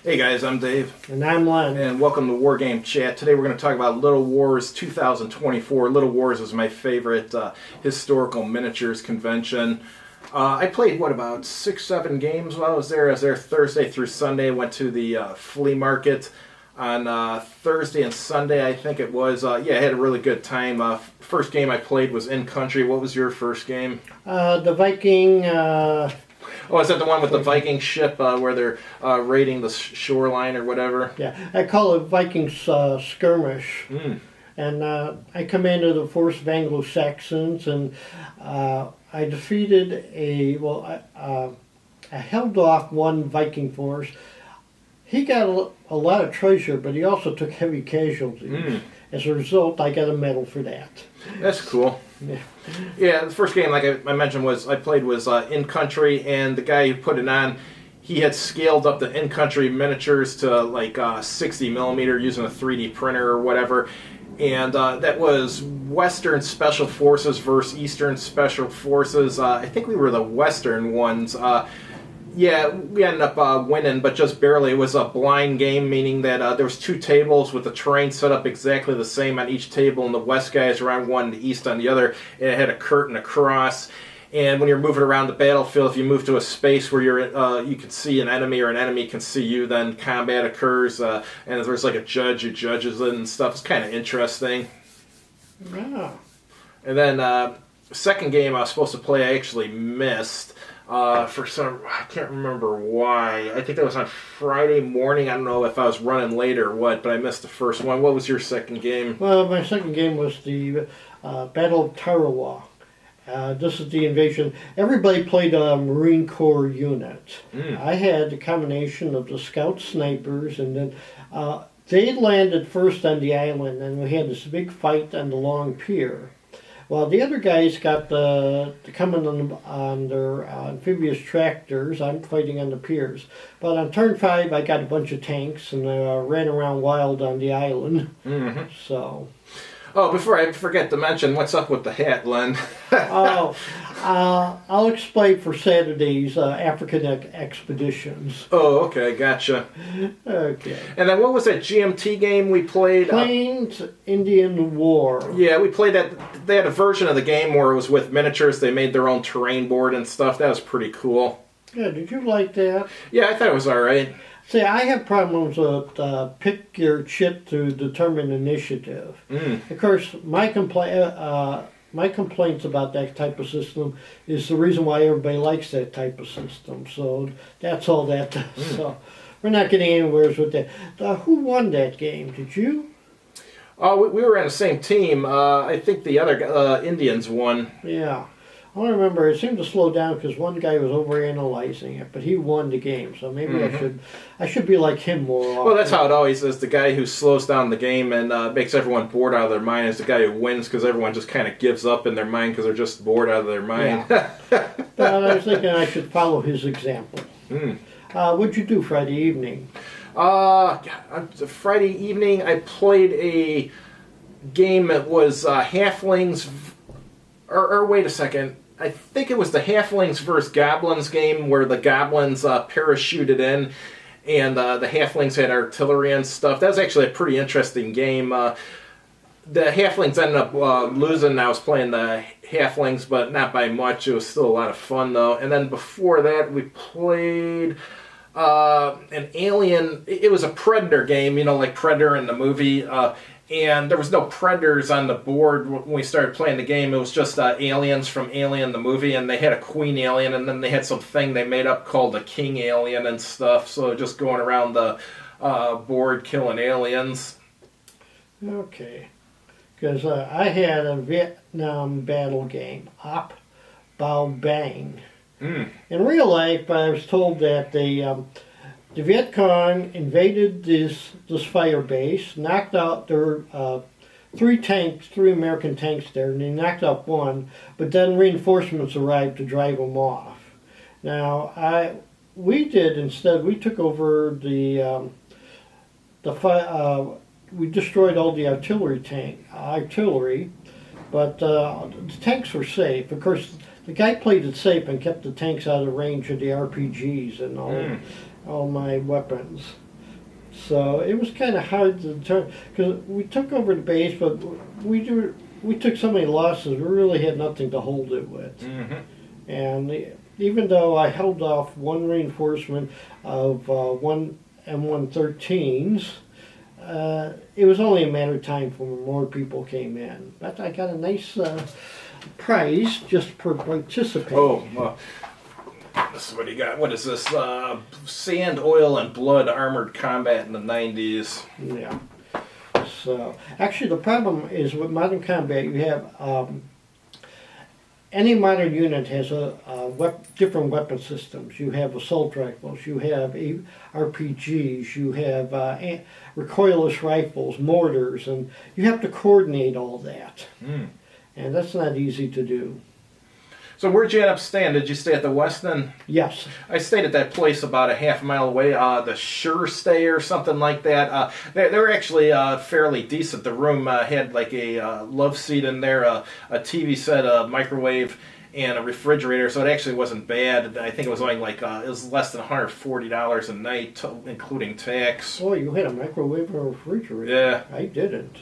Hey guys, I'm Dave. And I'm Len. And welcome to Wargame Chat. Today we're going to talk about Little Wars 2024. Little Wars is my favorite historical miniatures convention. I played, about 6-7 games while I was there. I was there Thursday through Sunday. Went to the flea market on Thursday and Sunday, I think it was. I had a really good time. First game I played was In Country. What was your first game? The Viking... Oh, is that the one with the Viking ship where they're raiding the shoreline or whatever? Yeah, I call it Viking skirmish. And I commanded a force of Anglo-Saxons, and I defeated I held off one Viking force. He got a lot of treasure, but he also took heavy casualties. As a result, I got a medal for that. That's cool. Yeah, the first game, like I mentioned, I played was In Country, and the guy who put it on, he had scaled up the In Country miniatures to like 60 millimeter using a 3D printer or whatever, and that was Western Special Forces versus Eastern Special Forces. I think we were the Western ones. Yeah, we ended up winning, but just barely. It was a blind game, meaning that there was two tables with the terrain set up exactly the same on each table, and the west guys were on one, the east on the other, and it had a curtain across. And when you're moving around the battlefield, if you move to a space where you can see an enemy or an enemy can see you, then combat occurs, and there's like a judge who judges it and stuff. It's kind of interesting. Wow. And then second game I was supposed to play, I actually missed. I can't remember why. I think that was on Friday morning. I don't know if I was running late or what, but I missed the first one. What was your second game? Well, my second game was the Battle of Tarawa. This is the invasion. Everybody played a Marine Corps unit. I had a combination of the scout snipers, and then they landed first on the island, and we had this big fight on the long pier. Well, the other guys got to come in on their amphibious tractors. I'm fighting on the piers. But on turn 5, I got a bunch of tanks and ran around wild on the island. So. Oh, before I forget to mention, what's up with the hat, Len? I'll explain for Saturday's African expeditions. Oh, okay, gotcha. Okay. And then what was that GMT game we played? Plains Indian War. Yeah, we played that. They had a version of the game where it was with miniatures. They made their own terrain board and stuff. That was pretty cool. Yeah, did you like that? Yeah, I thought it was all right. See, I have problems with pick your chip to determine initiative. Of course, my complaints about that type of system is the reason why everybody likes that type of system. So that's all that does. So we're not getting anywhere with that. Who won that game? Did you? We were on the same team. I think the other Indians won. Yeah. I don't remember. It seemed to slow down because one guy was overanalyzing it, but he won the game. So maybe I should be like him more often. Well, that's how it always is. The guy who slows down the game and makes everyone bored out of their mind is the guy who wins, because everyone just kind of gives up in their mind because they're just bored out of their mind. Yeah. But I was thinking I should follow his example. What'd you do Friday evening? Friday evening, I played a game that was Halflings. Or wait a second. I think it was the Halflings versus Goblins game where the Goblins parachuted in and the Halflings had artillery and stuff. That was actually a pretty interesting game. The Halflings ended up losing. I was playing the Halflings, but not by much. It was still a lot of fun, though. And then before that, we played an Alien. It was a Predator game, like Predator in the movie. And there was no predators on the board when we started playing the game. It was just aliens from Alien the movie, and they had a queen alien, and then they had something they made up called a king alien and stuff. So just going around the board killing aliens. Okay. Because I had a Vietnam battle game, Op, Bao, Bang. In real life, I was told that the Viet Cong invaded this fire base, knocked out their three American tanks there, and they knocked out one, but then reinforcements arrived to drive them off. Now, we took over we destroyed all the artillery, but the tanks were safe. Of course, the guy played it safe and kept the tanks out of range of the RPGs and all my weapons. So it was kind of hard to determine because we took over the base, but we took so many losses, we really had nothing to hold it with. And even though I held off one reinforcement of one M113s, it was only a matter of time before more people came in. But I got a nice prize just for participating. Oh, well, this is what you got. What is this? Sand, Oil, and Blood Armored Combat in the 90s. Yeah. So, actually, the problem is with modern combat, you have any modern unit has different weapon systems. You have assault rifles, you have RPGs, you have recoilless rifles, mortars, and you have to coordinate all that. And that's not easy to do. So where'd you end up staying? Did you stay at the Westin? Yes. I stayed at that place about a half mile away, the Sure Stay or something like that. They were actually fairly decent. The room had like a love seat in there, a TV set, a microwave, and a refrigerator, so it actually wasn't bad. I think it was only like, it was less than $140 a night, including tax. Oh, you had a microwave and a refrigerator? Yeah. I didn't.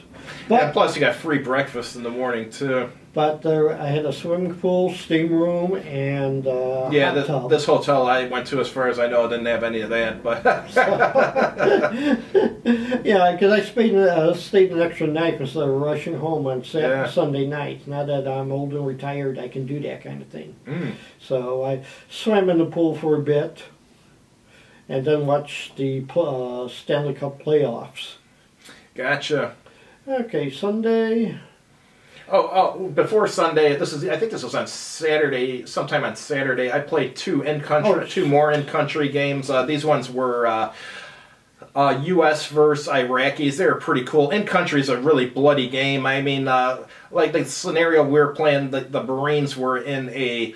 But, and plus you got free breakfast in the morning, too. But I had a swimming pool, steam room, and hot tub. This hotel I went to, as far as I know, didn't have any of that. But yeah, because I stayed an extra night instead of rushing home on Sunday night. Now that I'm old and retired, I can do that kind of thing. So I swam in the pool for a bit, and then watched the Stanley Cup playoffs. Gotcha. Okay, Sunday. Oh, before Sunday, I think this was on Saturday, sometime on Saturday, I played two more in-country games. These ones were U.S. versus Iraqis. They were pretty cool. In-country is a really bloody game. I mean, like the scenario we were playing, the Marines were in a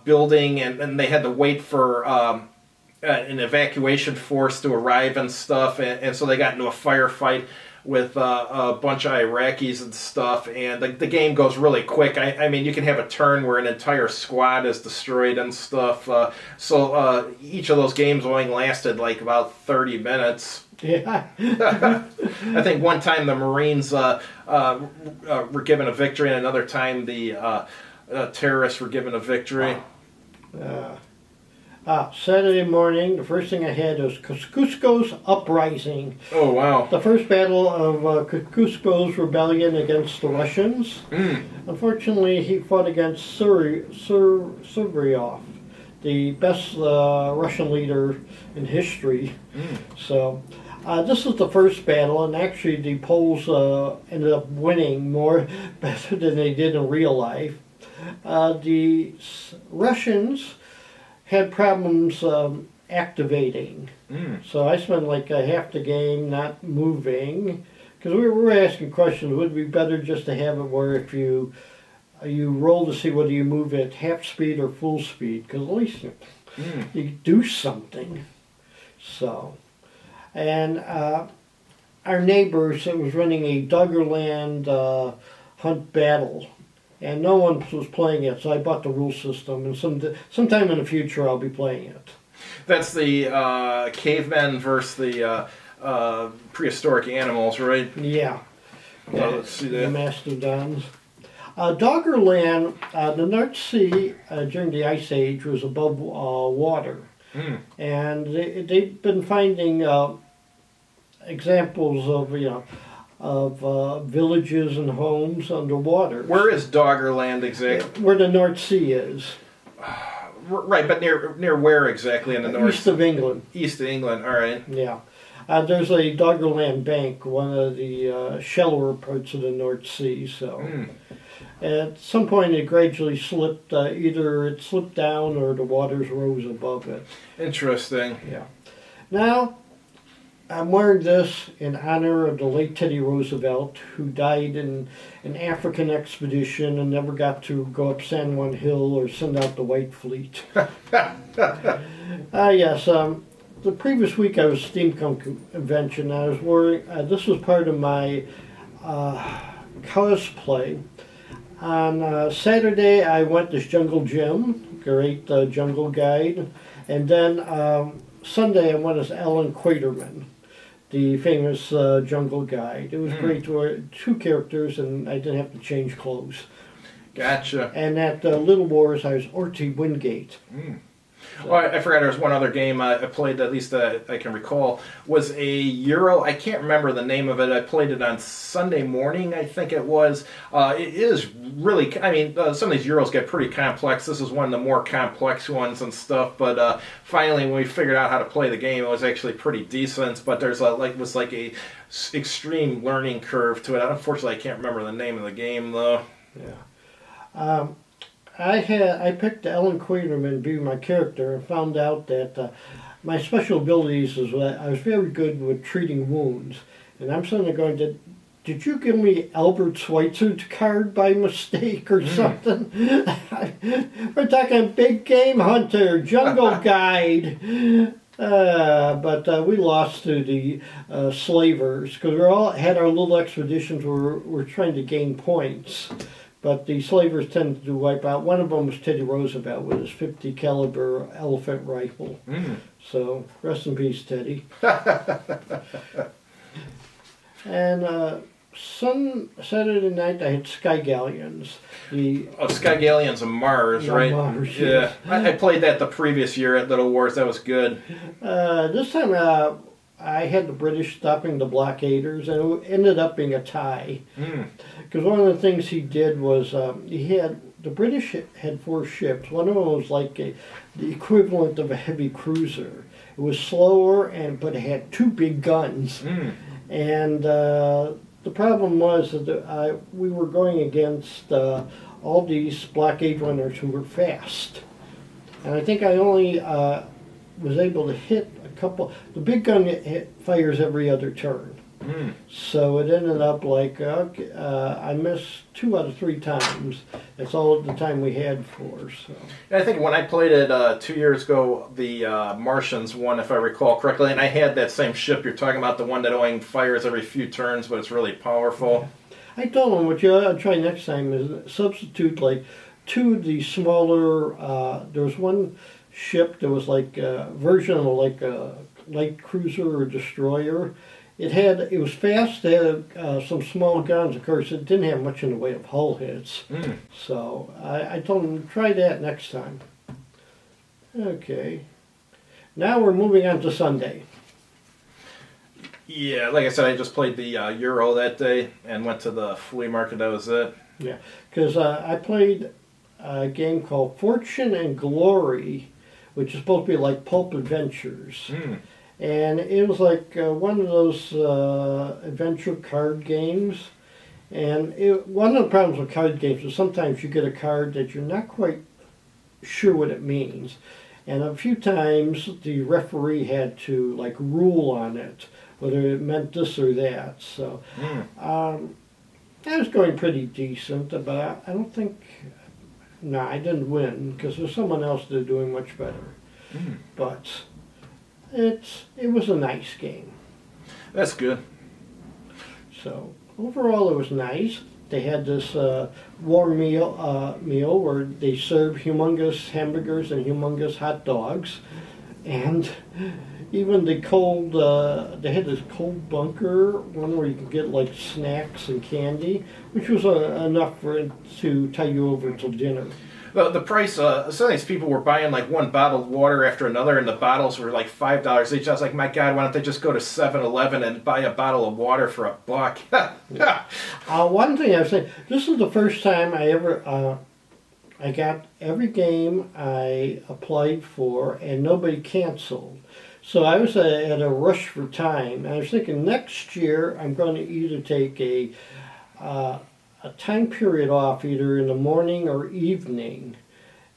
building and they had to wait for an evacuation force to arrive and stuff, and so they got into a firefight with a bunch of Iraqis and stuff, and the game goes really quick. I mean, you can have a turn where an entire squad is destroyed and stuff. So each of those games only lasted like about 30 minutes. Yeah. I think one time the Marines were given a victory, and another time the terrorists were given a victory. Saturday morning, the first thing I had was Kosciuszko's Uprising. Oh, wow. The first battle of Kosciuszko's rebellion against the Russians. Unfortunately, he fought against Suvorov, the best Russian leader in history. So, this was the first battle, and actually the Poles ended up winning better than they did in real life. The Russians had problems activating. So I spent like half the game not moving, because we were asking questions. Would it be better just to have it where if you roll to see whether you move at half speed or full speed, because at least you do something. So, and our neighbors, it was running a Doggerland hunt battle, and no one was playing it, so I bought the rule system, and sometime in the future I'll be playing it. That's the cavemen versus the prehistoric animals, right? Yeah. Let's see that. The mastodons. Doggerland, the North Sea during the Ice Age was above water, and they've been finding examples of villages and homes underwater. Where is Doggerland exactly? Where the North Sea is. Right, but near where exactly in the north? East of England. East of England, all right. Yeah. There's a Doggerland Bank, one of the shallower parts of the North Sea. So at some point it gradually slipped, either it slipped down or the waters rose above it. Interesting. Yeah. Now, I'm wearing this in honor of the late Teddy Roosevelt, who died in an African expedition and never got to go up San Juan Hill or send out the White Fleet. Yes, the previous week I was at Steampunk Convention. I was wearing, this was part of my cosplay. On Saturday I went to Jungle Jim, great jungle guide, and then Sunday I went as Alan Quaterman, the famous Jungle Guide. It was great to wear 2 characters, and I didn't have to change clothes. Gotcha. And at Little Wars, I was Orty Wingate. So. Oh, I forgot there was one other game I played, at least I can recall, was a Euro. I can't remember the name of it. I played it on Sunday morning, I think it was. It is really, I mean, some of these Euros get pretty complex. This is one of the more complex ones and stuff, but finally when we figured out how to play the game, it was actually pretty decent, but there's a extreme learning curve to it. Unfortunately, I can't remember the name of the game, though. Yeah. I picked Ellen Quaterman to be my character and found out that my special abilities is that I was very good with treating wounds. And I'm suddenly going to, did you give me Albert Schweitzer's card by mistake or something? We're talking big game hunter, jungle guide. But we lost to the slavers because we all had our little expeditions where we're trying to gain points. But the slavers tended to wipe out. One of them was Teddy Roosevelt with his .50 caliber elephant rifle. So rest in peace, Teddy. And Saturday night I had Sky Galleons. Sky Galleons of Mars, right? Mars, yeah. Yes. I played that the previous year at Little Wars. That was good. This time I had the British stopping the blockaders, and it ended up being a tie. Because one of the things he did was the British had 4 ships. One of them was like the equivalent of a heavy cruiser. It was slower, but it had 2 big guns. And the problem was that we were going against all these blockade runners who were fast. And I think I only was able to hit a couple. The big gun fires every other turn. So it ended up like I missed 2 out of 3 times. That's all the time we had for. So I think when I played it 2 years ago, the Martians won, if I recall correctly, and I had that same ship you're talking about, the one that only fires every few turns, but it's really powerful. Yeah. I told them what you ought to try next time is substitute like 2 of the smaller. There was one ship that was like a version of like a light cruiser or destroyer. It was fast. It had some small guns. Of course, it didn't have much in the way of hull hits. So I told them try that next time. Okay. Now we're moving on to Sunday. Yeah, like I said, I just played the Euro that day and went to the flea market. That was it. Yeah, because I played a game called Fortune and Glory, which is supposed to be like Pulp Adventures. And it was like one of those adventure card games. And one of the problems with card games is sometimes you get a card that you're not quite sure what it means. And a few times the referee had to like rule on it, whether it meant this or that. So I was going pretty decent, but I don't think, I didn't win because there's someone else that was doing much better. But it was a nice game. That's good. So overall, it was nice. They had this warm meal where they served humongous hamburgers and humongous hot dogs, and even the cold. They had this cold bunker one where you could get like snacks and candy, which was enough to tie you over till dinner. The price, some of these people were buying like one bottle of water after another, and the bottles were like $5 each. I was like, my God, why don't they just go to 7-Eleven and buy a bottle of water for $1? One thing I was saying, this is the first time I ever, I got every game I applied for, and nobody canceled. So I was at a rush for time. I was thinking next year I'm going to either take a time period off either in the morning or evening,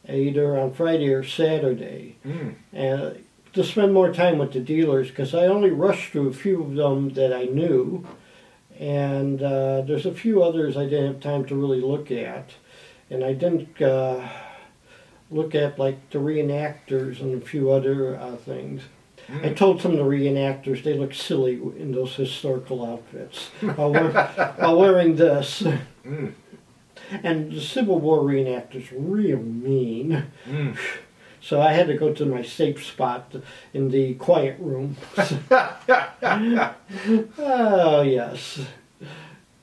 either on Friday or Saturday, and to spend more time with the dealers because I only rushed through a few of them that I knew, and there's a few others I didn't have time to really look at, and I didn't look at like the reenactors and a few other things. I told some of the reenactors they look silly in those historical outfits while wearing this. And the Civil War reenactors were real mean. So I had to go to my safe spot in the quiet room. Oh, yes.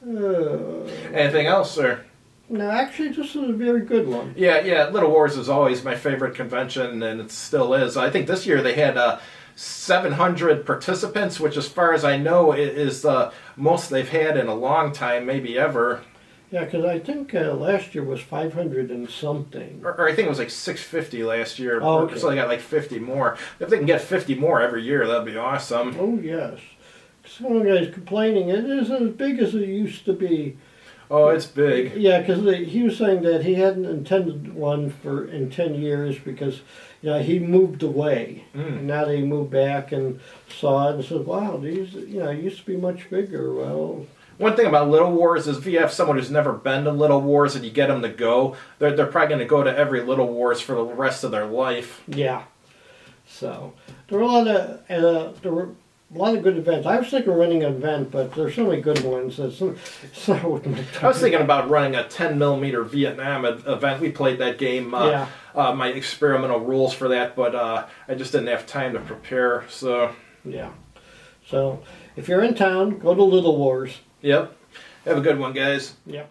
Anything else, sir? No, actually, this is a very good one. Yeah. Little Wars is always my favorite convention, and it still is. I think this year they had 700 participants, which, as far as I know, is the most they've had in a long time, maybe ever. Yeah, because I think last year was 500 and something. Or I think it was like 650 last year. Oh, okay. So they got like 50 more. If they can get 50 more every year, that'd be awesome. Oh, yes. Some guys complaining it isn't as big as it used to be. Oh, it's big. Yeah, because he was saying that he hadn't attended one in 10 years because he moved away. And now they moved back and saw it and said, wow, these used to be much bigger. Well, one thing about Little Wars is if you have someone who's never been to Little Wars and you get them to go, they're probably going to go to every Little Wars for the rest of their life. Yeah. So there were a lot of good events. I was thinking of running an event, but there's so many good ones. It's not what my I was thinking about running a 10mm Vietnam event. We played that game, my experimental rules for that, but I just didn't have time to prepare. So yeah. So if you're in town, go to Little Wars. Yep. Have a good one, guys. Yep.